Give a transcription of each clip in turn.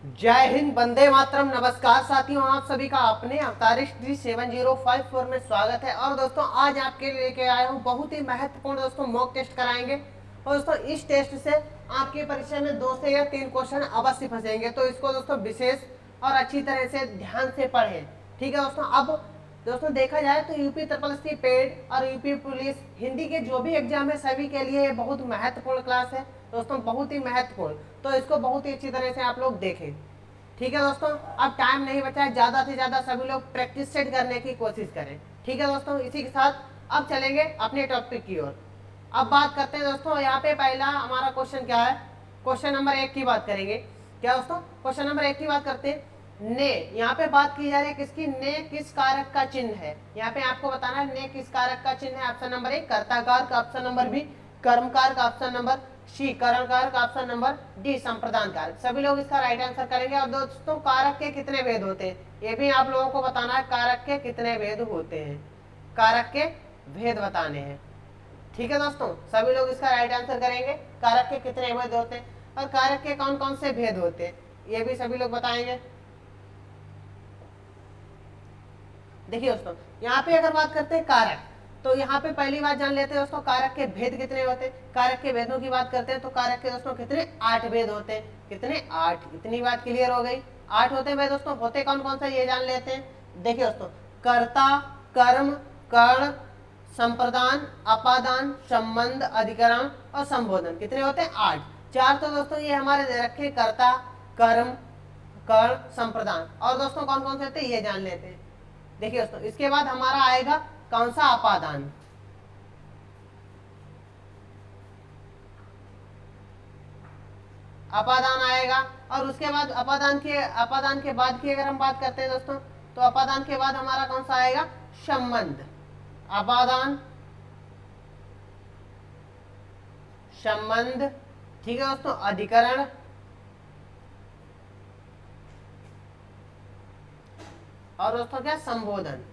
जय हिंद, वंदे मातरम। नमस्कार साथियों, आप सभी का अपने अवतारिश 7054 में स्वागत है। और दोस्तों आज आपके लिए लेके आया हूँ बहुत ही महत्वपूर्ण दोस्तों मॉक टेस्ट कराएंगे। और दोस्तों इस टेस्ट से आपकी परीक्षा में 2 से या 3 क्वेश्चन अवश्य फंसेंगे, तो इसको दोस्तों विशेष और अच्छी तरह से ध्यान से पढ़ें। ठीक है दोस्तों। अब दोस्तों देखा जाए तो यूपी ट्रिपल सी पेड और यूपी पुलिस हिंदी के जो भी एग्जाम है सभी के लिए बहुत महत्वपूर्ण क्लास है दोस्तों, बहुत ही महत्वपूर्ण। तो इसको बहुत ही अच्छी तरह से आप लोग देखें। ठीक है दोस्तों, अब टाइम नहीं बचा है, ज़्यादा से ज़्यादा सभी लोग प्रैक्टिस सेट करने की कोशिश करें। ठीक है दोस्तों, इसी के साथ अब चलेंगे अपने टॉपिक की ओर। अब बात करते हैं दोस्तों, यहाँ पे पहला हमारा क्वेश्चन क्या है। क्वेश्चन नंबर 1 की बात करेंगे। क्या दोस्तों, क्वेश्चन नंबर 1 की बात करते हैं। ने, यहाँ पे बात की जा रही है किसकी, ने किस कारक का चिन्ह है। यहाँ पे आपको बताना है ने किस कारक का चिन्ह है। ऑप्शन नंबर 1 कर्ताकार का, ऑप्शन नंबर बी कर्मकार का, ऑप्शन नंबर सी करणकार का, ऑप्शन नंबर डी संप्रदान कारक। सभी लोग इसका राइट आंसर करेंगे। और दोस्तों कारक के कितने भेद होते हैं ये भी आप लोगों को बताना है। कारक के कितने भेद होते हैं, कारक के भेद बताने हैं। ठीक है दोस्तों, सभी लोग इसका राइट आंसर करेंगे। कारक के कितने भेद होते हैं और कारक के कौन कौन से भेद होते हैं ये भी सभी लोग बताएंगे। देखिए दोस्तों, यहाँ पे अगर बात करते हैं कारक, तो यहाँ पे पहली बात जान लेते हैं दोस्तों कारक के भेद कितने होते हैं। कारक के भेदों की बात करते हैं तो कारक के दोस्तों कितने, 8 भेद होते हैं। कितने, 8। इतनी बात क्लियर हो गई। 8 होते हैं भाई दोस्तों। होते कौन कौन से ये जान लेते हैं। देखिए दोस्तों, कर्ता, कर्म, कर्ण, संप्रदान, अपादान, संबंध, अधिकरण और संबोधन। कितने होते हैं, 8। 4 तो दोस्तों ये हमारे दे रखे, कर्ता, कर्म, कर्ण, संप्रदान। और दोस्तों कौन कौन से होते हैं ये जान लेते हैं। देखिए दोस्तों, इसके बाद हमारा आएगा कौन सा, अपादान। अपादान आएगा। और उसके बाद अपादान के बाद की अगर हम बात करते हैं दोस्तों, तो अपादान के बाद हमारा कौन सा आएगा, संबंध। अपादान, संबंध। ठीक है दोस्तों, अधिकरण और दोस्तों क्या, संबोधन।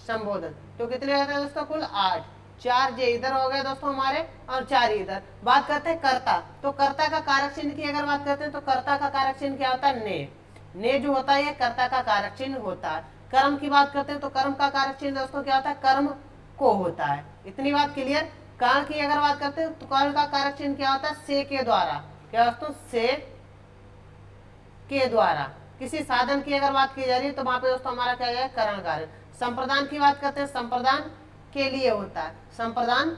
संबोधन तो कितने होते हैं दोस्तों, कुल 8। 4 जे इधर हो गए दोस्तों हमारे और 4 इधर। बात करते हैं कर्ता, तो कर्ता का कारक चिन्ह की अगर बात करते हैं तो कर्ता का कारक चिन्ह क्या होता है, ने जो होता है ये कर्ता का कारक चिन्ह होता है। कर्म की बात करते हैं तो कर्म का कारक चिन्ह दोस्तों क्या होता है, कर्म को होता है। इतनी बात क्लियर। कर्ण की अगर बात करते हैं तो कर्ण का कारक चिन्ह क्या होता है, से के द्वारा। क्या दोस्तों, से के द्वारा। किसी साधन की अगर बात की जा रही है तो वहां पे दोस्तों हमारा क्या है, करण कारक। संप्रदान की बात करते हैं, संप्रदान के लिए होता है। संप्रदान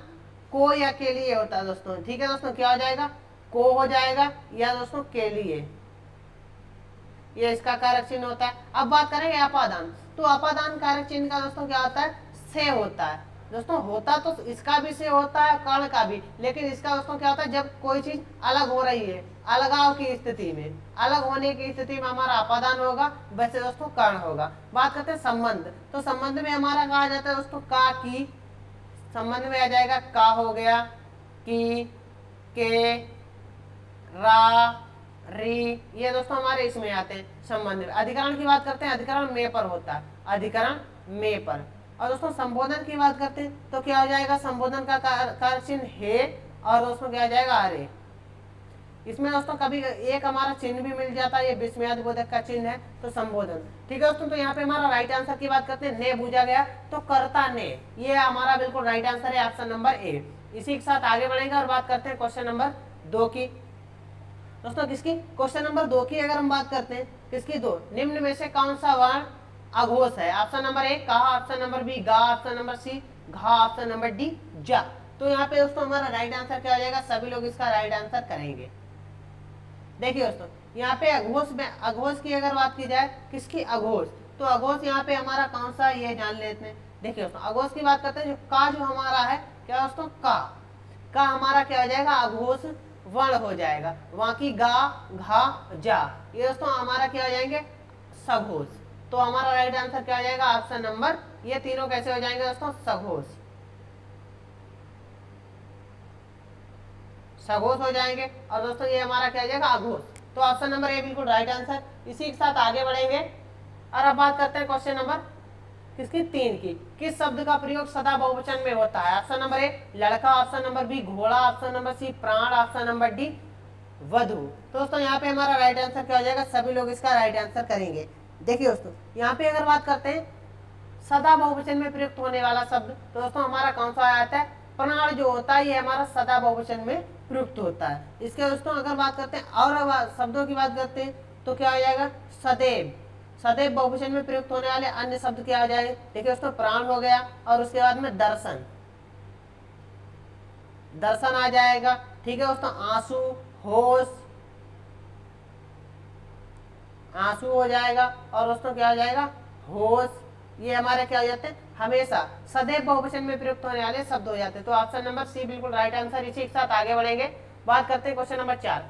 को या के लिए होता है दोस्तों। ठीक है दोस्तों, क्या हो जाएगा, को हो जाएगा या दोस्तों के लिए, ये इसका कारक चिन्ह होता है। अब बात करेंगे अपादान, तो अपादान कारक चिन्ह का दोस्तों क्या होता है, से होता है दोस्तों। होता तो इसका भी से होता है, कर्ण का भी, लेकिन इसका दोस्तों क्या होता है, जब कोई चीज अलग हो रही है, अलगाव की स्थिति में, अलग होने की स्थिति में हमारा अपादान होगा, वैसे दोस्तों कर्ण होगा। बात करते हैं संबंध, तो संबंध में हमारा कहा जाता है दोस्तों का, की। संबंध में आ जाएगा का हो गया, की, के, रा, री, ये दोस्तों हमारे इसमें आते हैं संबंध में। अधिकरण की बात करते हैं, अधिकरण में पर होता है, अधिकरण में पर। और दोस्तों संबोधन की बात करते हैं तो क्या हो जाएगा, संबोधन का कारक चिन्ह हे और दोस्तों क्या आ जाएगा, अरे। इसमें दोस्तों कभी एक हमारा चिन्ह भी मिल जाता है, ये विस्मयादि बोधक का चिन्ह है, तो संबोधन। ठीक है दोस्तों, तो यहाँ पे हमारा राइट आंसर की बात करते हैं, ने पूछा गया तो कर्ता ने, ये हमारा बिल्कुल राइट आंसर है, ऑप्शन नंबर ए। इसी के साथ आगे बढ़ेंगे और बात करते हैं क्वेश्चन नंबर 2 की। दोस्तों किसकी, क्वेश्चन नंबर 2 की अगर हम बात करते हैं, किसकी, 2, निम्न में से कौन सा वर्ण अघोष है। ऑप्शन नंबर 1 कहा, ऑप्शन नंबर बी गा, ऑप्शन नंबर सी घा, ऑप्शन नंबर डी जा। तो यहाँ पे दोस्तों हमारा राइट आंसर क्या हो जाएगा, सभी लोग इसका राइट आंसर करेंगे। देखिए दोस्तों, यहाँ पे अघोष में, अघोष की अगर बात की जाए, किसकी, अघोष, तो अघोष यहाँ पे हमारा कौन सा, ये जान लेते हैं। देखिए दोस्तों, अघोष की बात करते हैं, जो का जो हमारा है, क्या दोस्तों, का हमारा क्या हो जाएगा, अघोष वर्ण हो जाएगा। वहां की गा, घा, जा, ये दोस्तों हमारा क्या हो जाएंगे, सघोष। तो हमारा राइट आंसर क्या हो जाएगा, ऑप्शन नंबर, ये तीनों कैसे हो जाएंगे दोस्तों, सघोष, सघोष हो जाएंगे। और दोस्तों ये हमारा क्या हो जाएगा, अघोष। तो ऑप्शन नंबर ए बिल्कुल राइट आंसर। इसी के साथ आगे बढ़ेंगे और अब बात करते हैं क्वेश्चन नंबर किसकी? 3 की। किस शब्द का प्रयोग सदा बहुवचन में होता है? ऑप्शन नंबर ए लड़का, ऑप्शन नंबर बी घोड़ा, ऑप्शन नंबर सी प्राण, ऑप्शन नंबर डी वधु। तो दोस्तों यहाँ पे हमारा राइट आंसर क्या हो जाएगा? सभी लोग इसका राइट आंसर करेंगे। देखिए दोस्तों यहाँ पे अगर बात करते हैं सदा बहुवचन में प्रयुक्त होने वाला शब्द, तो दोस्तों हमारा कौन सा आता है? प्राण जो होता है ये हमारा सदा बहुवचन में प्रयुक्त होता है। इसके दोस्तों अगर बात करते हैं और शब्दों की बात करते हैं तो क्या हो जाएगा? सदैव। सदैव बहुवचन में प्रयुक्त होने वाले अन्य शब्द क्या हो जाएंगे? देखिए दोस्तों प्राण हो गया और उसके बाद में दर्शन, दर्शन आ जाएगा। ठीक है दोस्तों आंसू, होश, आंसू हो जाएगा और दोस्तों क्या हो जाएगा? होश। ये हमारे क्या हो जाते हैं? हमेशा सदैव बहुवचन में प्रयुक्त होने वाले शब्द हो जाते हैं। तो ऑप्शन नंबर सी बिल्कुल राइट आंसर। इसी के साथ आगे बढ़ेंगे, बात करते हैं क्वेश्चन नंबर 4।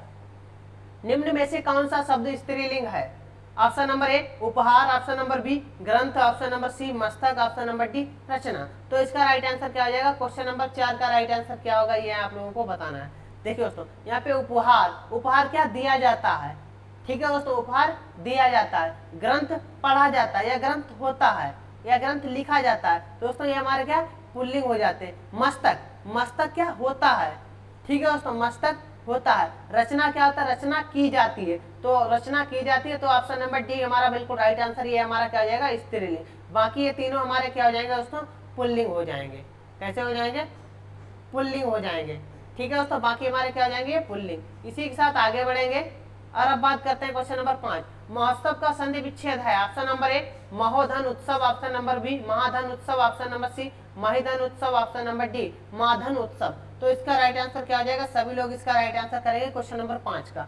निम्न में से कौन सा शब्द स्त्रीलिंग है? ऑप्शन नंबर ए उपहार, ऑप्शन नंबर बी ग्रंथ, ऑप्शन नंबर सी मस्तक, ऑप्शन नंबर डी रचना। तो इसका राइट आंसर क्या हो जाएगा? क्वेश्चन नंबर 4 का राइट आंसर क्या होगा ये आप लोगों को बताना है। देखिए दोस्तों यहाँ पे उपहार, उपहार क्या दिया जाता है? ठीक है दोस्तों उपहार दिया जाता है। ग्रंथ पढ़ा जाता है या ग्रंथ होता है या ग्रंथ लिखा जाता है। दोस्तों ये हमारे क्या पुल्लिंग हो जाते हैं। मस्तक, मस्तक क्या होता है? ठीक है दोस्तों मस्तक होता है। रचना क्या होता है? रचना की जाती है। तो रचना की जाती है, तो ऑप्शन नंबर डी हमारा बिल्कुल राइट आंसर। ये हमारा क्या हो जाएगा? स्त्रीलिंग। बाकी ये तीनों हमारे क्या हो जाएंगे दोस्तों? पुल्लिंग हो जाएंगे। कैसे हो जाएंगे? पुल्लिंग हो जाएंगे। ठीक है दोस्तों बाकी हमारे क्या हो जाएंगे? पुल्लिंग। इसी के साथ आगे बढ़ेंगे और अब बात करते हैं क्वेश्चन नंबर 5। महोत्सव का संधि विच्छेद है। ऑप्शन नंबर ए महोधन उत्सव, ऑप्शन नंबर बी महाधन उत्सव, ऑप्शन नंबर सी महिधन उत्सव, ऑप्शन नंबर डी माधन उत्सव। तो इसका राइट आंसर क्या हो जाएगा? सभी लोग इसका राइट आंसर करेंगे क्वेश्चन नंबर 5 का।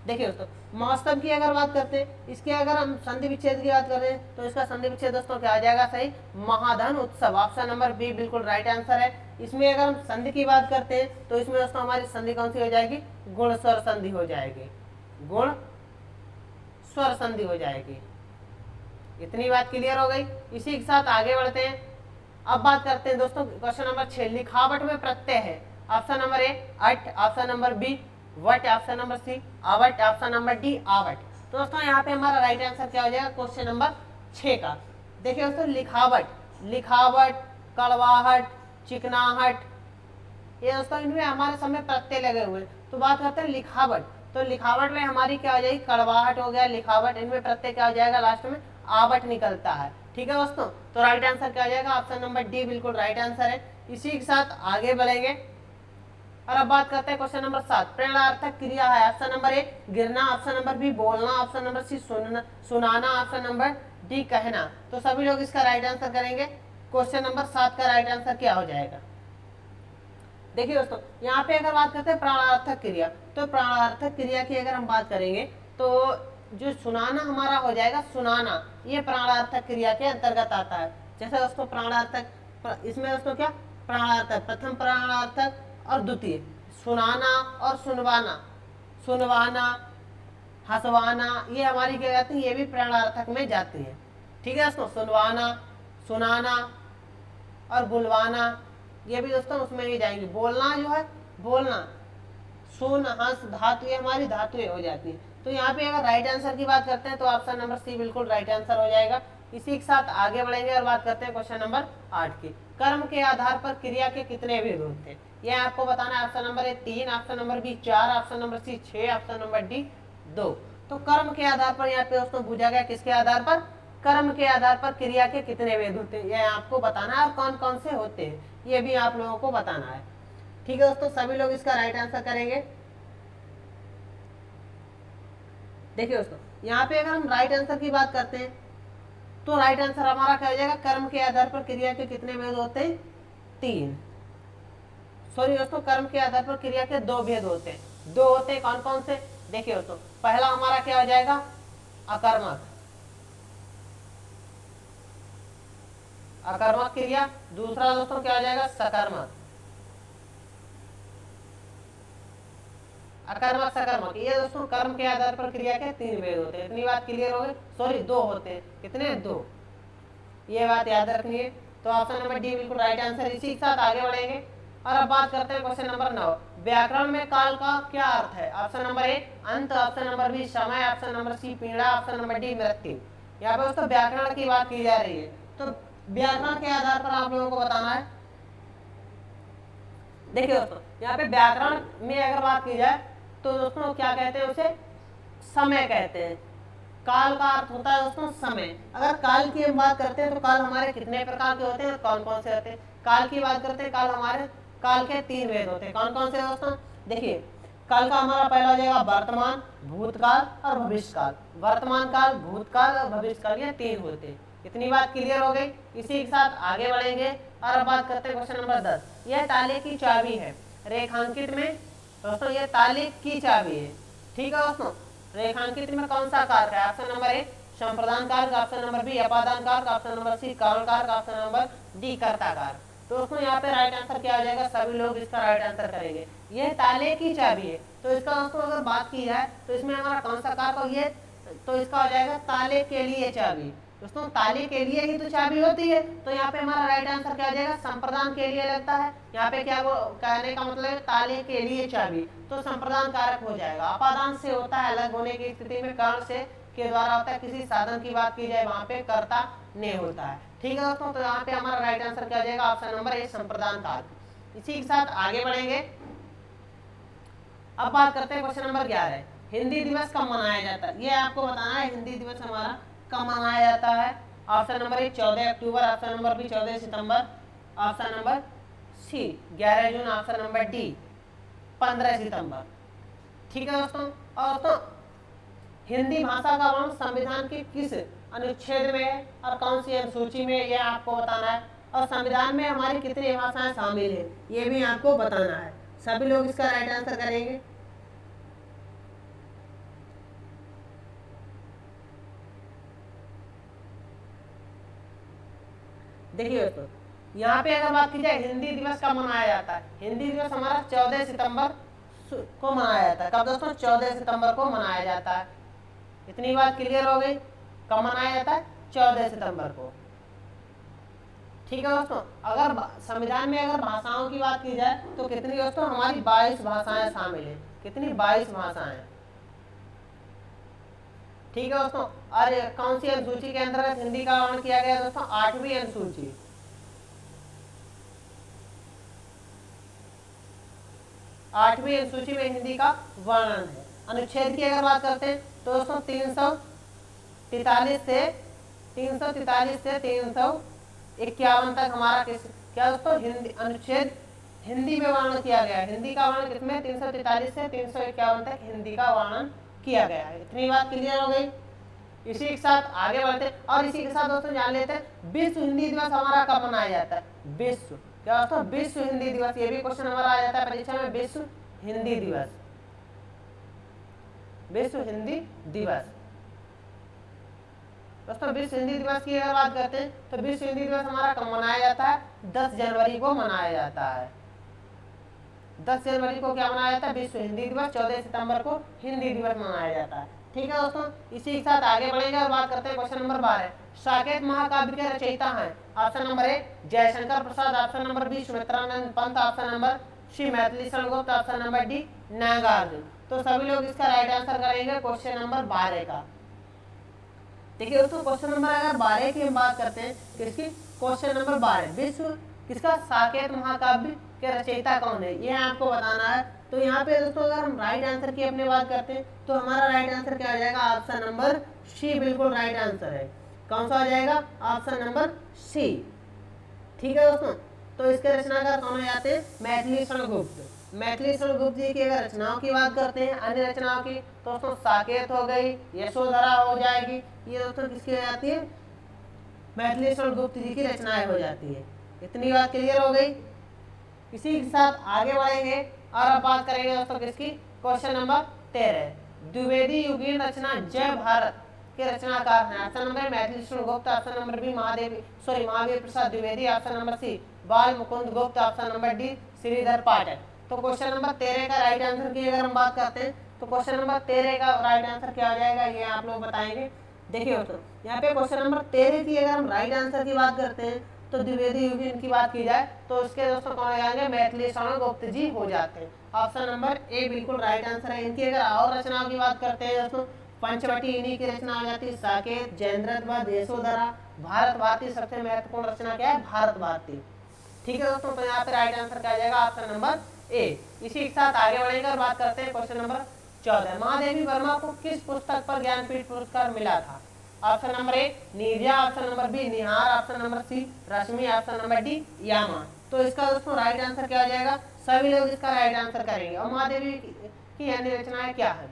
देखिए दोस्तों महोत्सव की अगर बात करते हैं, इसके अगर हम संधि विच्छेद की बात करें तो इसका संधि विच्छेद दोस्तों क्या आ जाएगा? सही महाधन उत्सव। ऑप्शन नंबर बी बिल्कुल राइट आंसर है। इसमें अगर हम संधि की बात करते हैं तो इसमें दोस्तों हमारी संधि कौन सी हो जाएगी? गुण स्वर संधि हो जाएगी। गुण स्वर संधि हो जाएगी। इतनी बात क्लियर हो गई। इसी के साथ आगे बढ़ते हैं। अब बात करते हैं दोस्तों क्वेश्चन नंबर 6। लिखावट में प्रत्यय है। ऑप्शन नंबर ए अट, ऑप्शन नंबर बी वट, ऑप्शन नंबर सी आवट, ऑप्शन नंबर डी आवट। तो दोस्तों यहाँ पे हमारा राइट आंसर क्या हो जाएगा क्वेश्चन नंबर 6 का? देखिए दोस्तों लिखावट, लिखावट, कड़वाहट, चिकनाहट, ये दोस्तों इनमें हमारे समय प्रत्यय लगे हुए। तो बात करते हैं लिखावट, तो लिखावट में हमारी क्या हो जाएगी? कड़वाहट हो गया, लिखावट, इनमें प्रत्यय क्या हो जाएगा? लास्ट में आवट निकलता है। ठीक है दोस्तों तो राइट आंसर क्या हो जाएगा? ऑप्शन नंबर डी बिल्कुल राइट आंसर है। इसी के साथ आगे बढ़ेंगे और अब बात करते हैं क्वेश्चन नंबर 7। प्रेरणार्थक क्रिया है। ऑप्शन नंबर ए गिरना, ऑप्शन नंबर बी बोलना, ऑप्शन नंबर सी सुनाना, ऑप्शन नंबर डी कहना। तो सभी लोग इसका राइट आंसर करेंगे। क्वेश्चन नंबर 7 का राइट आंसर क्या हो जाएगा? देखिए दोस्तों यहाँ पे अगर बात करते हैं प्राणार्थक क्रिया, तो प्राणार्थक क्रिया की अगर हम बात करेंगे तो जो सुनाना हमारा हो जाएगा, सुनाना ये प्राणार्थक क्रिया के अंतर्गत आता है। जैसे दोस्तों प्राणार्थक, इसमें दोस्तों क्या प्राणार्थक, प्रथम प्राणार्थक और द्वितीय सुनाना और सुनवाना, सुनवाना, हंसवाना, ये हमारी क्या जाती है? ये भी प्राणार्थक में जाती है। ठीक है दोस्तों सुनवाना, सुनाना और बुलवाना, ये भी दोस्तों उसमें ही जाएंगे। बोलना जो है, बोलना, सुन, हंस, धातु, ये हमारी धातुएं हो जाती है। तो यहाँ पे अगर राइट आंसर की बात करते हैं तो ऑप्शन नंबर सी बिल्कुल राइट आंसर हो जाएगा। इसी के साथ आगे बढ़ेंगे और बात करते हैं क्वेश्चन नंबर 8 की। कर्म के आधार पर क्रिया के कितने भेद होते हैं? यह आपको बताना है। Option number A 3, option number B 4, option number C 6, option number D 2। तो कर्म के आधार पर यहाँ पे दोस्तों पूछा गया किसके आधार पर? कर्म के आधार पर क्रिया के कितने भेद होते हैं, यह आपको बताना है। और कौन कौन से होते हैं ये भी आप लोगों को बताना है। ठीक है दोस्तों सभी लोग इसका राइट आंसर करेंगे। देखिए दोस्तों यहाँ पे अगर हम राइट आंसर की बात करते हैं तो राइट आंसर हमारा क्या हो जाएगा? कर्म के आधार पर क्रिया के कितने भेद होते हैं? 3। सॉरी दोस्तों कर्म के आधार पर क्रिया के 2 भेद होते हैं। 2 होते हैं, कौन कौन से? देखिए दोस्तों पहला हमारा क्या हो जाएगा? अकर्मक, अकर्मक क्रिया। दूसरा दोस्तों क्या हो जाएगा? सकर्मक, अकर्मक, सकर्मक। ये दोस्तों कर्म के आधार पर क्रिया के 3 भेद होते हैं। इतनी बात क्लियर हो गई? सॉरी 2 होते हैं। कितने? 2। ये बात याद रखनी है। तो ऑप्शन नंबर डी बिल्कुल राइट आंसर। इसी के साथ आगे बढ़ेंगे और अब बात करते हैं क्वेश्चन नंबर 9। व्याकरण में काल का क्या अर्थ है? ऑप्शन नंबर ए अंत, ऑप्शन नंबर बी समय, ऑप्शन नंबर सी पीड़ा, ऑप्शन नंबर डी मृत्यु। यहाँ पे दोस्तों व्याकरण की बात की जा रही है। तो व्याकरण के आधार पर आप लोगों को बताना है। देखिए दोस्तों, यहाँ पे व्याकरण में अगर बात की जाए तो दोस्तों क्या कहते हैं, उसे समय कहते हैं। काल का अर्थ होता है दोस्तों समय। अगर काल की हम बात करते हैं तो काल हमारे कितने प्रकार के होते हैं और कौन कौन से होते हैं। काल की बात करते हैं, काल के 3 वेद होते हैं। कौन कौन से दोस्तों, देखिए काल का हमारा पहला हो जाएगा वर्तमान, भूतकाल और भविष्यकाल। वर्तमान काल, भूतकाल और भविष्यकाल, ये 3 होते हैं। इतनी बात क्लियर हो गई। इसी के साथ आगे बढ़ेंगे और अब बात करते हैं क्वेश्चन नंबर 10। यह ताले की चाबी है। रेखांकित में दोस्तों ये ताले की चाबी है। ठीक है दोस्तों, रेखांकित में कौन सा कारक है? ऑप्शन नंबर ए संप्रदान कारक, ऑप्शन नंबर बी अपादान कारक, ऑप्शन नंबर सी कारण कारक, ऑप्शन नंबर डी कर्ता कारक। तो दोस्तों यहाँ पे राइट आंसर क्या हो जाएगा? सभी लोग इसका राइट आंसर करेंगे। यह ताले की चाबी है। तो इसका दोस्तों अगर बात की जाए तो इसमें हमारा कौन सा कारक हो? ये तो इसका हो जाएगा ताले के लिए चाबी। दोस्तों ताले के लिए ही तो चाबी होती है, तो यहाँ पे हमारा राइट आंसर क्या हो जाएगा? संप्रदान के लिए लगता है। यहाँ पे क्या कहने का मतलब है? ताले के लिए चाबी, तो संप्रदान कारक हो जाएगा। अपादान से होता है अलग होने की स्थिति में, कारण से के द्वारा होता है। किसी साधन की बात की जाए वहां पे कर्ता ने होता है। ठीक है दोस्तों, तो यहाँ पे हमारा राइट आंसर क्या हो जाएगा? ऑप्शन नंबर ए संप्रदान कारक। इसी के साथ आगे बढ़ेंगे। अब बात करते हैं क्वेश्चन नंबर 11। हिंदी दिवस कब मनाया जाता है? ये आपको बताना है हिंदी दिवस हमारा कब मनाया जाता है। ऑप्शन नंबर ए 14 अक्टूबर, ऑप्शन नंबर बी 14 सितंबर, ऑप्शन नंबर सी 11 जून, ऑप्शन नंबर डी 15 सितंबर। ठीक है दोस्तों, और तो हिंदी भाषा का वर्णन संविधान के किस अनुच्छेद में है और कौन सी अनुसूची में, यह आपको बताना है। और संविधान में हमारी कितनी भाषाएं शामिल है, ये भी आपको बताना है। सभी लोग इसका राइट आंसर करेंगे। देखिए दोस्तों, यहाँ पे अगर बात की जाए हिंदी दिवस कब मनाया जाता है? हिंदी दिवस हमारा 14 सितंबर को मनाया जाता है। कब दोस्तों? 14 सितंबर को मनाया जाता है। इतनी बात क्लियर हो गई। कब मनाया जाता है? 14 सितंबर को। ठीक है दोस्तों, अगर संविधान में अगर भाषाओं की बात की जाए तो कितनी दोस्तों? हमारी 22 भाषाएं शामिल है। कितनी? 22 भाषाएं। ठीक है दोस्तों, और कौन सी अनुसूची के अंतर्गत हिंदी का वर्णन किया गया दोस्तों? 8वीं अनुसूची। 8वीं अनुसूची में हिंदी का वर्णन है। अनुच्छेद की अगर बात करते हैं तो दोस्तों 343 से 351 तक हमारा क्या दोस्तों? हिंदी अनुच्छेद हिंदी में वर्णन किया गया है। हिंदी का वर्णन किसमें? 343 से 351 तक हिंदी का वर्णन किया गया है। इतनी बात क्लियर हो गई। इसी के साथ आगे बढ़ते हैं और इसी के साथ दोस्तों जान लेते हैं विश्व हिंदी दिवस हमारा कब मनाया जाता है? विश्व क्या दोस्तों? विश्व हिंदी दिवस। ये भी क्वेश्चन हमारा आ जाता है परीक्षा में। विश्व हिंदी दिवस, विश्व हिंदी दिवस। दोस्तों विश्व हिंदी दिवस की अगर बात करते हैं तो विश्व हिंदी दिवस हमारा कब मनाया जाता है? 10 जनवरी को मनाया जाता है। 10 जनवरी को क्या मनाया जाता है? विश्व हिंदी दिवस। 14 सितंबर को हिंदी दिवस मनाया जाता है। ठीक है दोस्तों, इसी के साथ आगे बढ़ेंगे और बात करते हैं क्वेश्चन नंबर 12। साकेत महाकाव्य के रचयिता हैं। Option number A Jaishankar Prasad, option number B Sumitranand Pant, option number C Maithili Sharan Gupt, option number D Nagarjuna. तो सभी लोग इसका राइट आंसर करेंगे क्वेश्चन नंबर 12 का। देखिए दोस्तों, क्वेश्चन नंबर अगर 12 की हम बात करते हैं, किसकी? क्वेश्चन नंबर 12 विश्व किसका? साकेत महाकाव्य के रचयिता कौन है, ये आपको बताना है। तो यहाँ पे दोस्तों अगर हम राइट आंसर की अपनी बात करते हैं तो हमारा राइट आंसर क्या हो जाएगा? ऑप्शन नंबर सी बिल्कुल राइट आंसर है। कौन सा हो जाएगा? Option number C. ठीक है दोस्तों, तो इसके रचनाकार कौन हो जाते हैं? मैथिली शरण गुप्त। मैथिली शरण गुप्त जी की अगर रचनाओं की बात करते हैं, अन्य रचनाओं की, तो दोस्तों साकेत हो गई, यशोधरा हो जाएगी, ये दोस्तों किसकी हो जाती है? मैथिली शरण गुप्त जी की रचनाएं हो जाती है। इतनी बात क्लियर हो गई। इसी के साथ आगे बढ़ेंगे और अब बात करेंगे दोस्तों किसकी? क्वेश्चन नंबर 13 द्विवेदी युगीन रचना जय भारत के रचनाकार हैं। Option number Maithili Sharan Gupt, option number B Mahavir Prasad Dwivedi, option number सी बाल मुकुंद गुप्त, ऑप्शन नंबर डी श्रीधर पाठक। तो क्वेश्चन नंबर 13 का राइट आंसर की अगर हम बात करते हैं तो क्वेश्चन नंबर 13 का राइट आंसर क्या हो जाएगा, ये आप लोग बताएंगे। देखिए दोस्तों, यहाँ पे क्वेश्चन नंबर 13 की अगर हम राइट आंसर की बात करते हैं तो द्विवेदी युगीन की बात की जाए तो उसके दोस्तों कौन हो जाएंगे? मैथिली शरण गुप्त जी हो जाते हैं। ऑप्शन नंबर ए बिल्कुल राइट आंसर है। इनकी अगर और रचनाओं की बात करते हैं दोस्तों पंचवटी इन्हीं की रचना हो जाती है। साकेत, जयेंद्रवध, यशोधरा, भारत भारती। सबसे महत्वपूर्ण रचना क्या है? भारत भारती। ठीक है दोस्तों, तो यहाँ पे राइट आंसर क्या आ जाएगा? ऑप्शन नंबर ए। इसी के साथ आगे बढ़ेंगे और बात करते हैं क्वेश्चन नंबर 14। महादेवी वर्मा को किस पुस्तक पर ज्ञानपीठ पुरस्कार मिला था? Option number A Neerja, option number B Nihar, option number C Rashmi, option number D Yama. तो इसका दोस्तों राइट आंसर क्या हो जाएगा? सभी लोग इसका राइट आंसर करेंगे। और महादेवी की अन्य रचनाएं क्या है?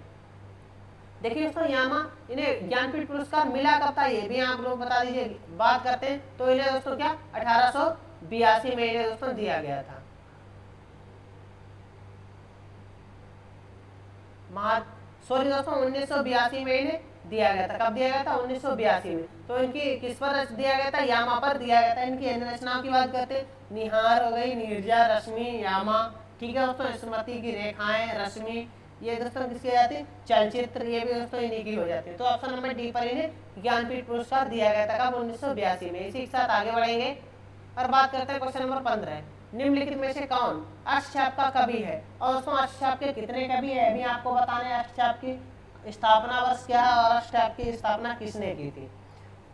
देखिए दोस्तों, यामा इन्हें ज्ञानपीठ पुरस्कार मिला कब था, ये भी आप लोग बता दीजिए। बात करते हैं तो इन्हें दोस्तों क्या 1882 में इन्हें दोस्तों दिया गया था। सॉरी दोस्तों, 1982 में इन्हें दिया गया था। कब दिया गया था? 1982 में। तो इनकी किस पर दिया गया था? यामा पर दिया गया था। इनकी अन्य रचनाओं की बात करते हैं, निहार हो गई, नीरजा, रश्मि, यामा। ठीक है दोस्तों, स्मृति की रेखाएं, रश्मि, ये दोस्तों किसकी जाती है? चलचित्र, ये भी दोस्तों इन्हीं की हो जाती है। तो ऑप्शन नंबर डी पर इन्हें ज्ञानपीठ पुरस्कार दिया गया था। कब? 1982 में। इसी के साथ आगे बढ़ेंगे और बात करते हैं क्वेश्चन नंबर 15। निम्नलिखित में से कौन अष्टचाप का कवि है? और दोस्तों अष्टचाप के कितने कवि है अभी आपको बताने। अष्टचाप की स्थापना वर्ष क्या है और अष्टचाप की स्थापना किसने की थी?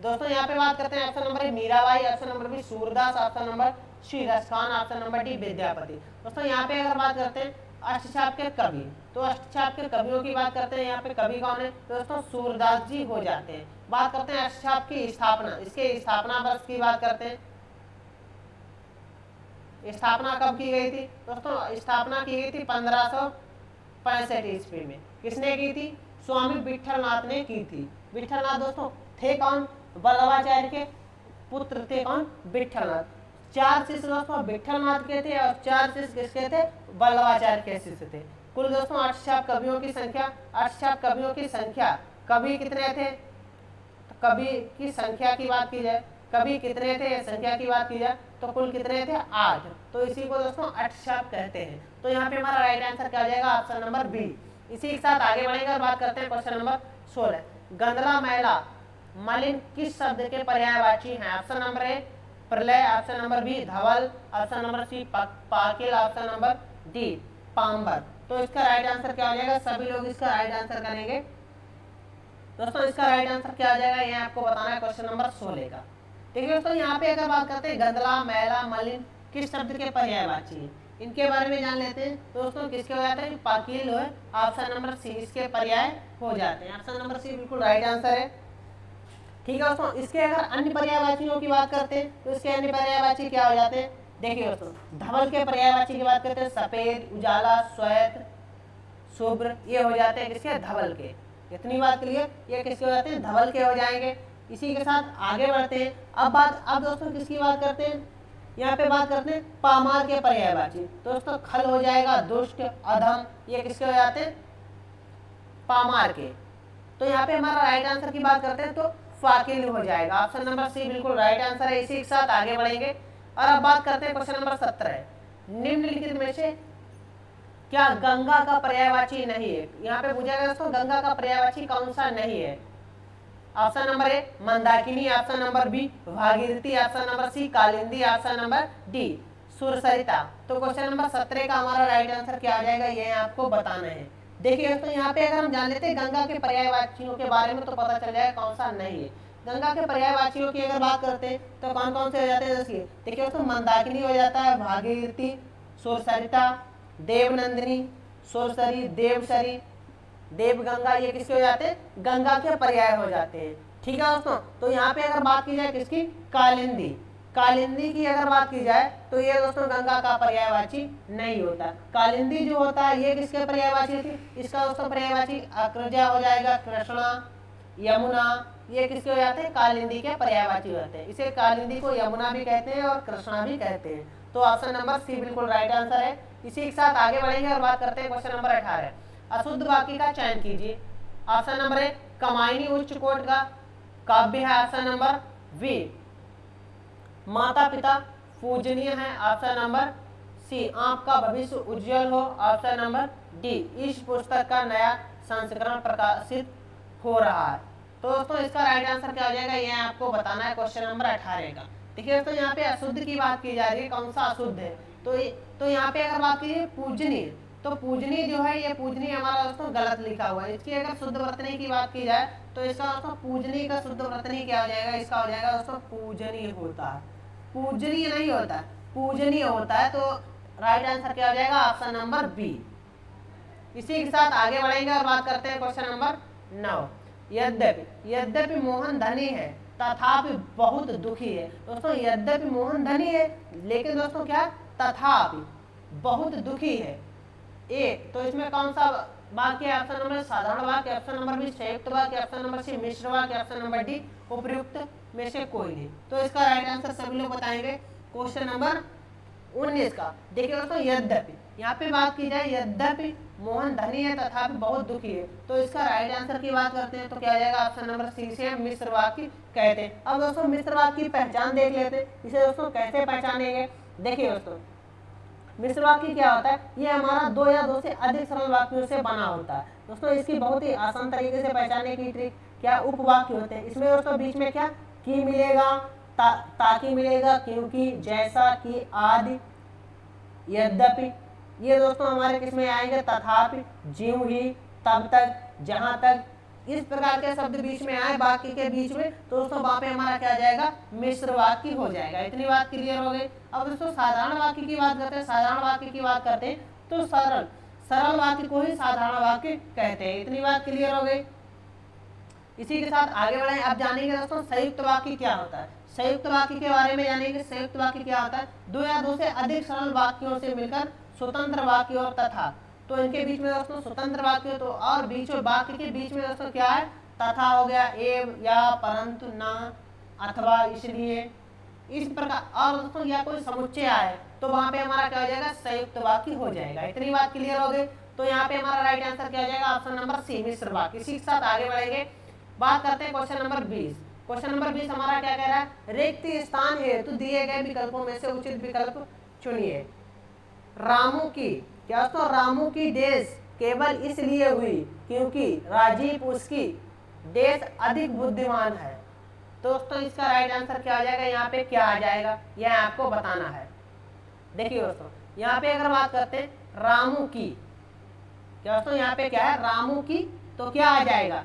दोस्तों यहाँ पे बात करते हैं option number A Mirabai, option number B Surdas, option number C Raskhan, option number D Vidyapati. दोस्तों यहाँ पे अगर बात करते हैं अष्टचाप के कवि, तो अष्टचाप के कवियों की बात करते हैं। यहाँ पे कवि कौन है? तो दोस्तों सूरदास जी हो जाते हैं। बात करते हैं अष्टचाप की स्थापना, इसके स्थापना वर्ष की बात करते हैं। स्थापना कब की गई थी? दोस्तों स्थापना की गई थी 1565 ईस्वी में। किसने की थी? स्वामी विठलनाथ ने की थी। विठलनाथ दोस्तों थे कौन? वल्लभाचार्य के पुत्र थे। कौन? विठलनाथ। 4 शिष्य दोस्तों विठलनाथ के थे और 4 शिष्य किसके थे? वल्लभाचार्य के शिष्य थे। कुल दोस्तों अष्टचाप कवियों की संख्या, अष्टचाप कवियों की संख्या, कवि कितने थे? तो कवि की संख्या की बात की जाए, कवि कितने थे संख्या की बात की जाए तो कुल कितने थे? 8। तो इसी को दोस्तों अष्टचाप कहते हैं। तो यहाँ पे हमारा राइट आंसर क्या हो जाएगा? Option number B. इसी के साथ आगे बढ़ेंगे और बात करते हैं क्वेश्चन नंबर 16। गंदला, मैला, मलिन किस शब्द के पर्यायवाची हैं? ऑप्शन नंबर ए प्रलय, ऑप्शन नंबर बी धवल, ऑप्शन नंबर सी पाकिल, ऑप्शन नंबर डी पाम्बर। तो इसका राइट आंसर क्या हो जाएगा? सभी लोग इसका राइट आंसर करेंगे। दोस्तों इसका राइट आंसर क्या आ जाएगा? ये आपको बताना है क्वेश्चन नंबर 16 का। देखिए दोस्तों यहाँ पे अगर बात करते हैं गंदला, मैला, मलिन किस शब्द के पर्यायवाची हैं, इनके बारे में जान लेते हैं। दोस्तों किसके हो जाते हैं? पाकिल है, ऑप्शन नंबर सी इसके पर्याय हो जाते हैं। ऑप्शन नंबर सी बिल्कुल राइट आंसर है। ठीक है दोस्तों, इसके अगर अन्य पर्यायवाचियों की बात करते हैं तो इसके अन्य पर्यायवाची क्या हो जाते हैं? देखिए दोस्तों धवल के पर्यायवाची की बात करते हैं, सफेद, उजाला, श्वेत, शुभ्र, ये हो जाते हैं किसके? धवल के। इतनी बात क्लियर? ये किसके हो जाते हैं? धवल के हो जाएंगे। इसी के साथ आगे बढ़ते हैं। अब दोस्तों किसकी बात करते हैं? यहाँ पे बात करते हैं पामार के पर्यायवाची। दोस्तों खल हो जाएगा, दुष्ट, अधम, ये किसके हो जाते हैं? पामार के। तो यहाँ पे हमारा राइट आंसर की बात करते हैं तो फाकिल हो जाएगा। ऑप्शन नंबर सी बिल्कुल राइट आंसर है। इसी के साथ आगे बढ़ेंगे और अब बात करते हैं क्वेश्चन नंबर 17। निम्नलिखित में से क्या गंगा का पर्यायवाची नहीं है? यहाँ पे पूछा गया दोस्तों गंगा का पर्यायवाची कौन सा नहीं है? ऑप्शन नंबर ए मंदाकिनी, ऑप्शन नंबर बी भागीरथी, ऑप्शन नंबर सी कालिंदी, ऑप्शन नंबर डी सुरसरिता। तो क्वेश्चन नंबर 17 का हमारा राइट आंसर क्या आ जाएगा? ये आपको बताना है। देखिए दोस्तों यहाँ पे अगर हम जान लेते हैं गंगा के पर्यायवाचियों के बारे में तो पता चल जाएगा कौन सा नहीं है। गंगा के पर्यायवाचियों की अगर बात करते हैं तो कौन कौन से हो जाते हैं? देखिए दोस्तों मंदाकिनी हो जाता है, भागीरथी, सुरसरिता, देवनंदिनी, सुरसरी, देवसरी, देवगंगा, ये किसके हो जाते हैं? गंगा के पर्याय हो जाते हैं। ठीक है दोस्तों, तो यहाँ पे अगर बात की जाए किसकी? कालिंदी। कालिंदी की अगर बात की जाए तो ये दोस्तों गंगा का पर्यायवाची नहीं होता। कालिंदी जो होता है ये किसके पर्यायवाची थी? इसका दोस्तों पर्यायवाची अग्रजा हो जाएगा, कृष्णा, यमुना, ये किसके हो जाते हैं? कालिंदी के पर्यायवाची होते हैं। इसे कालिंदी को यमुना भी कहते हैं और कृष्णा भी कहते हैं। तो ऑप्शन नंबर सी बिल्कुल राइट आंसर है। इसी के साथ आगे बढ़ेंगे और बात करते हैं क्वेश्चन नंबर 18। अशुद्ध वाक्य का चयन कीजिए। ऑप्शन नंबर ए कमायनी उच्च कोट का काव्य है, ऑप्शन नंबर बी माता पिता पूजनीय है, ऑप्शन नंबर सी आपका भविष्य उज्जवल हो, ऑप्शन नंबर डी इस पुस्तक का नया संस्करण प्रकाशित हो रहा है। तो दोस्तों इसका राइट आंसर क्या हो जाएगा? ये आपको बताना है क्वेश्चन नंबर 18 का। देखिए दोस्तों यहाँ पे अशुद्ध की बात की जा रही है, कौन सा अशुद्ध है? तो यहाँ पे अगर बात कीजिए पूजनीय, तो पूजनी जो है, ये पूजनी हमारा दोस्तों गलत लिखा हुआ है। इसकी अगर शुद्ध वर्तनी की बात की जाए तो इसका दोस्तों पूजनी का शुद्ध वर्तनी क्या हो जाएगा, इसका हो जाएगा दोस्तों पूजनी होता है, पूजनी नहीं होता है, पूजनी होता है। तो राइट आंसर क्या हो जाएगा, ऑप्शन नंबर बी। इसी के साथ आगे बढ़ेंगे और बात करते हैं क्वेश्चन नंबर 9। यद्यपि मोहन धनी है तथापि बहुत दुखी है। दोस्तों यद्यपि मोहन धनी है लेकिन दोस्तों क्या, तथापि बहुत दुखी है। ए तो इसमें कौन सा वाक्य, ऑप्शन नंबर साधारण वाक्य, ऑप्शन नंबर बी संयुक्त वाक्य, ऑप्शन नंबर सी मिश्र वाक्य, ऑप्शन नंबर डी उपयुक्त में से कोई नहीं। तो इसका राइट आंसर सभी लोग बताएंगे क्वेश्चन नंबर 19 का। देखिए दोस्तों यद्यपि, यहाँ पे बात की जाए यद्यपि मोहन धनी है तथापि बहुत दुखी है, तो इसका राइट आंसर की बात करते हैं तो क्या आ जाएगा, ऑप्शन नंबर सी से मिश्र वाक्य कहते हैं। अब दोस्तों मिश्र वाक्य की पहचान देख लेते हैं, इसे दोस्तों कैसे पहचानेंगे। देखिए दोस्तों मिश्र वाक्य क्या होता है, ये हमारा दो या दो से अधिक सरल वाक्यों से बना होता है। दोस्तों इसकी बहुत ही आसान तरीके से पहचानने की ट्रिक क्या, उपवाक्य होते हैं। इसमें दोस्तों बीच में क्या की मिलेगा, ताकि मिलेगा, क्योंकि, जैसा कि, आदि, यद्यपि। ये दोस्तों हमारे किस में आएंगे, तथापि, ज्यों ही, तब तक, जहां तक। इस प्रकार के शब्द बीच में आए वाक्य के बीच में तो दोस्तों वहां पे हमारा क्या जाएगा, मिश्र वाक्य हो जाएगा। इतनी बात क्लियर हो गई। अब दोस्तों साधारण वाक्य की बात करते हैं। साधारण वाक्य की बात करते हैं तो सरल वाक्य को ही साधारण वाक्य कहते हैं। इतनी बात क्लियर हो गई। इसी के साथ आगे बढ़े। अब जानेंगे दोस्तों संयुक्त वाक्य क्या होता है। संयुक्त वाक्य के बारे में जानेंगे। संयुक्त वाक्य क्या होता है, दो या दो से अधिक सरल वाक्यों से मिलकर स्वतंत्र वाक्य और तथा, तो इनके बीच में दोस्तों स्वतंत्र वाक्य तो और बीच में वाक्य के बीच में दोस्तों क्या है, तथा हो गया, एवं, या, परंतु, न, अथवा, इसलिए, इस प्रकार। और दोस्तों या कोई समुच्चय आए तो वहां पे हमारा क्या हो जाएगा, संयुक्त वाक्य हो जाएगा। इतनी बात क्लियर हो गई। तो यहाँ पे हमारा राइट आंसर क्या हो जाएगा, ऑप्शन नंबर सी मिश्र वाक्य। इसी के साथ आगे बढ़ेंगे, बात करते हैं क्वेश्चन नंबर 20। क्वेश्चन नंबर 20 हमारा क्या कह रहा है, रिक्त स्थान हेतु दिए गए विकल्पों में से उचित विकल्प चुनिए। रामू की क्या, तो रामू की डेज केवल इसलिए हुई क्योंकि राजीव उसकी डेज अधिक बुद्धिमान है। दोस्तों इसका राइट आंसर क्या हो जाएगा, यहाँ पे क्या आ जाएगा यह आपको बताना है। देखिए दोस्तों यहाँ पे अगर बात करते हैं रामू की, क्या दोस्तों यहाँ पे क्या है, रामू की, तो क्या आ जाएगा,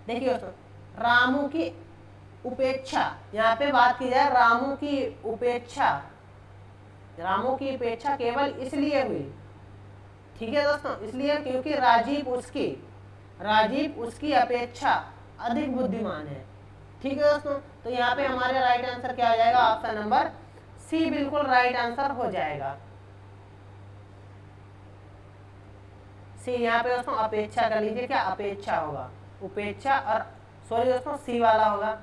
देखिए दोस्तों रामू की उपेक्षा। यहाँ पे बात की जाए रामू की उपेक्षा, रामू की उपेक्षा केवल इसलिए हुई, ठीक है दोस्तों, इसलिए क्योंकि राजीव उसकी अपेक्षा अधिक बुद्धिमान है। ठीक है दोस्तों, तो यहाँ पे हमारे राइट आंसर क्या हो जाएगा, ऑप्शन नंबर सी बिल्कुल राइट आंसर हो जाएगा। सी यहाँ पे दोस्तों अपेक्षा कर लीजिए, क्या अपेक्षा होगा, उपेक्षा, और सॉरी दोस्तों सी वाला होगा,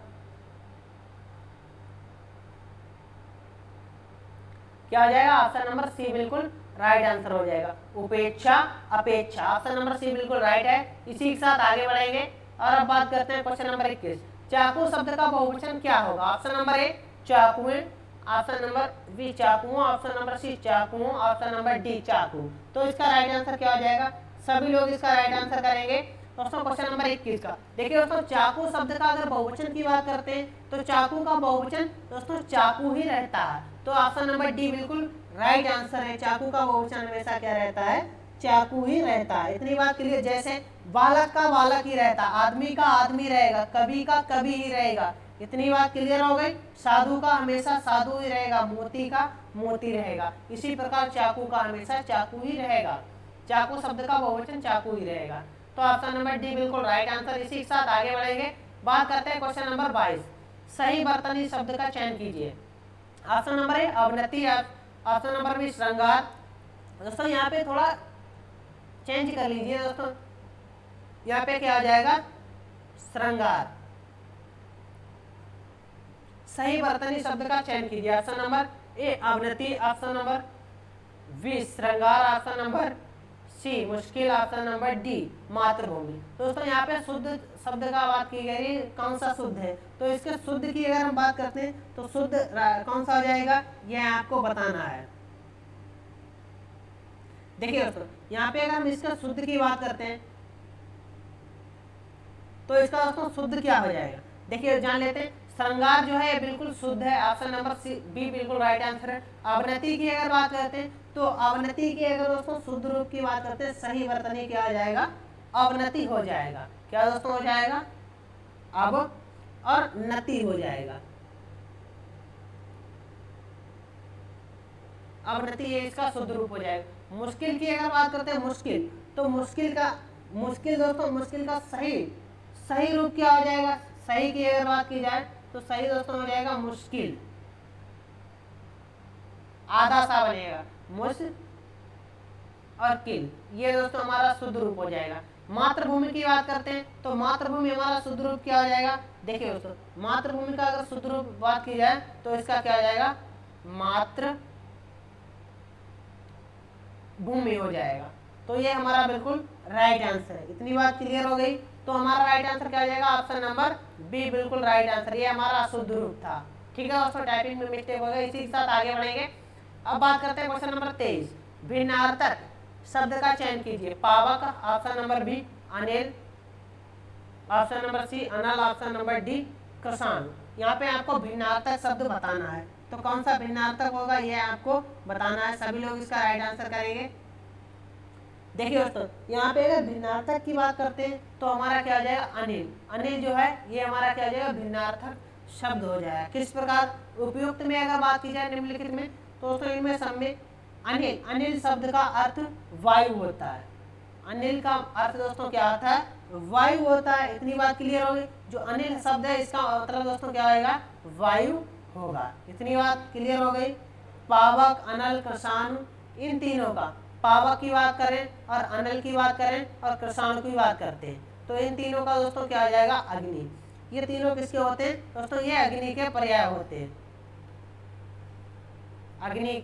क्या हो जाएगा, ऑप्शन नंबर सी बिल्कुल राइट आंसर हो जाएगा। उपेक्षा, अपेक्षा, ऑप्शन नंबर सी बिल्कुल राइट है। इसी के साथ आगे बढ़ेंगे और अब बात करते हैं क्वेश्चन नंबर 21। चाकू शब्द का बहुवचन क्या होगा, ऑप्शन नंबर ए चाकुएं, ऑप्शन नंबर बी चाकुओं, ऑप्शन नंबर सी चाकुओं, ऑप्शन नंबर डी चाकू। तो इसका राइट आंसर क्या हो जाएगा, सभी लोग इसका राइट आंसर करेंगे। दोस्तों क्वेश्चन नंबर 21 का देखिए दोस्तों, चाकू शब्द का अगर बहुवचन की बात करते हैं तो चाकू का बहुवचन दोस्तों चाकू ही रहता है। तो ऑप्शन नंबर डी बिल्कुल राइट आंसर है। चाकू का बहुवचन हमेशा क्या रहता है, चाकू ही रहता है। इतनी बात क्लियर, जैसे बालक का बालक ही रहता, आदमी का आदमी रहेगा, कवि का कवि ही रहेगा। इतनी बात क्लियर हो गई। साधु का हमेशा साधु ही रहेगा, मोती का मोती रहेगा। इसी प्रकार चाकू का हमेशा चाकू ही रहेगा, चाकू शब्द का बहुवचन चाकू ही रहेगा। तो ऑप्शन नंबर डी बिल्कुल राइट आंसर। इसी के साथ आगे बढ़ेंगे, बात करते हैं क्वेश्चन नंबर 22। सही वर्तनी शब्द का चयन कीजिए। ऑप्शन नंबर ए अवनति, ऑप्शन नंबर बी श्रृंगार। दोस्तों यहाँ पे थोड़ा चेंज कर लीजिए दोस्तों, यहाँ पे क्या आ जाएगा, श्रृंगार। सही वर्तनी शब्द का चयन कीजिए। ऑप्शन नंबर ए अवनति, ऑप्शन नंबर बी श्रृंगार, ऑप्शन नंबर सी मुश्किल, ऑप्शन नंबर डी मातृभूमि। दोस्तों यहाँ पे शुद्ध शब्द का बात की गई, कौन सा शुद्ध है, तो इसके शुद्ध की अगर हम बात करते हैं तो शुद्ध कौन सा हो जाएगा, यह आपको बताना है। देखिए दोस्तों यहाँ पे अगर हम इसका शुद्ध की बात करते हैं तो इसका दोस्तों शुद्ध क्या हो जाएगा, देखिए जान लेते हैं। श्रृंगार जो है बिल्कुल शुद्ध है, ऑप्शन नंबर सी बी बिल्कुल राइट आंसर है। अवनति की अगर बात करते हैं तो अवनति की अगर दोस्तों शुद्ध रूप की बात करते हैं, सही वर्तनी क्या हो जाएगा, अवनति हो जाएगा। क्या दोस्तों हो जाएगा, अब और नति हो जाएगा। अवनति ये इसका शुद्ध रूप हो जाएगा। मुश्किल की अगर बात करते हैं, मुश्किल, तो मुश्किल दोस्तों मुश्किल का सही रूप क्या हो जाएगा, सही की अगर बात की जाए तो सही दोस्तों हो जाएगा मुश्किल, आधा सा बनेगा, मुश्किल और किल, ये दोस्तों हमारा शुद्ध रूप हो जाएगा। मातृभूमि की बात करते हैं तो मातृभूमि हमारा शुद्ध रूप क्या हो जाएगा, देखिए दोस्तों मातृभूमि का अगर शुद्ध रूप बात की जाए तो इसका क्या हो जाएगा, मातृभूमि हो जाएगा। तो ये हमारा बिल्कुल राइट आंसर है। इतनी बात क्लियर हो गई, तो हमारा राइट आंसर क्या हो जाएगा, ऑप्शन नंबर बी बिल्कुल राइट आंसर, ये हमारा शुद्ध रूप था। ठीक है दोस्तों, टाइपिंग में मिस्टेक हो गई, इसी के साथ आगे बढ़ेंगे। अब बात करते हैं क्वेश्चन नंबर 23, भिन्नार्थक शब्द का चयन कीजिए। पावक, ऑप्शन नंबर बी, अनिल, ऑप्शन नंबर सी, अनल, ऑप्शन नंबर डी, कृषाण। यहाँ पे आपको भिन्नार्थक शब्द बताना है, तो कौन सा भिन्नार्थक होगा ये आपको बताना है। सभी लोग इसका राइट आंसर करेंगे। देखिए दोस्तों, यहाँ पे अगर भिन्नार्थक की बात करते हैं तो हमारा क्या हो जाएगा, अनिल। अनिल जो है ये हमारा क्या हो जाएगा, भिन्नार्थक शब्द हो जाएगा। किस प्रकार, उपयुक्त में अगर बात की जाए निम्नलिखित में, तो दोस्तों इनमें सब में अनिल शब्द का अर्थ वायु होता है। अनिल का अर्थ दोस्तों क्या होता है, वायु होता है। इतनी बात क्लियर होगी। जो अनिल शब्द है इसका मतलब दोस्तों क्या होगा, वायु होगा। इतनी बात क्लियर हो गई। पावक, अनल, कृषाणु, इन तीनों का, पावक की बात करें और अनल की बात करें और कृषाणु की बात करते हैं, तो इन तीनों का दोस्तों क्या हो जाएगा, अग्नि। ये तीनों किसके होते हैं दोस्तों, ये अग्नि के पर्याय होते हैं, अग्नि।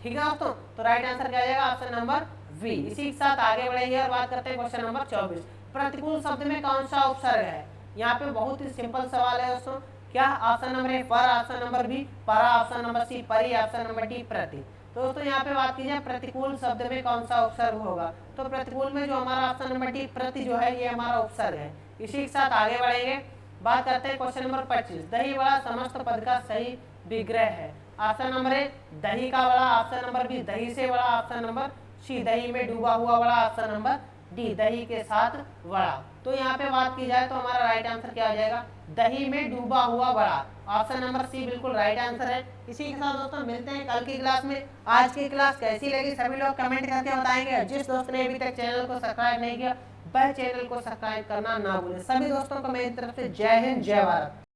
ठीक है दोस्तों, तो राइट आंसर क्या आ जाएगा, ऑप्शन नंबर बी। इसी के साथ आगे बढ़ेंगे और बात करते हैं क्वेश्चन नंबर 24, प्रतिकूल शब्द में कौन सा उपसर्ग है। यहाँ पे बहुत ही सिंपल सवाल है दोस्तों। क्या, ऑप्शन नंबर ए पर, ऑप्शन नंबर बी परा, ऑप्शन नंबर सी परी, ऑप्शन नंबर डी प्रति। तो दोस्तों यहाँ पे बात की जाए प्रतिकूल शब्द में कौन सा उपसर्ग होगा, तो प्रतिकूल में जो हमारा ऑप्शन नंबर डी प्रति जो है ये हमारा उपसर्ग है। इसी के साथ आगे बढ़ेंगे, बात करते हैं क्वेश्चन नंबर 25, दही बड़ा समस्त पद का सही विग्रह है। ऑप्शन नंबर ए दही का बड़ा, ऑप्शन नंबर बी दही से बड़ा, ऑप्शन नंबर सी दही में डूबा हुआ बड़ा, ऑप्शन नंबर डी दही के साथ बड़ा। तो यहाँ पे बात की जाए तो हमारा राइट आंसर क्या हो जाएगा, दही में डूबा हुआ बड़ा, ऑप्शन नंबर सी बिल्कुल राइट आंसर है। इसी के साथ दोस्तों मिलते हैं कल की क्लास में। आज की क्लास कैसी लगी सभी लोग कमेंट करके बताएंगे। जिस दोस्त ने अभी तक चैनल को सब्सक्राइब नहीं किया वह चैनल को सब्सक्राइब करना ना भूले। सभी दोस्तों को मेरी तरफ से जय हिंद, जय भारत।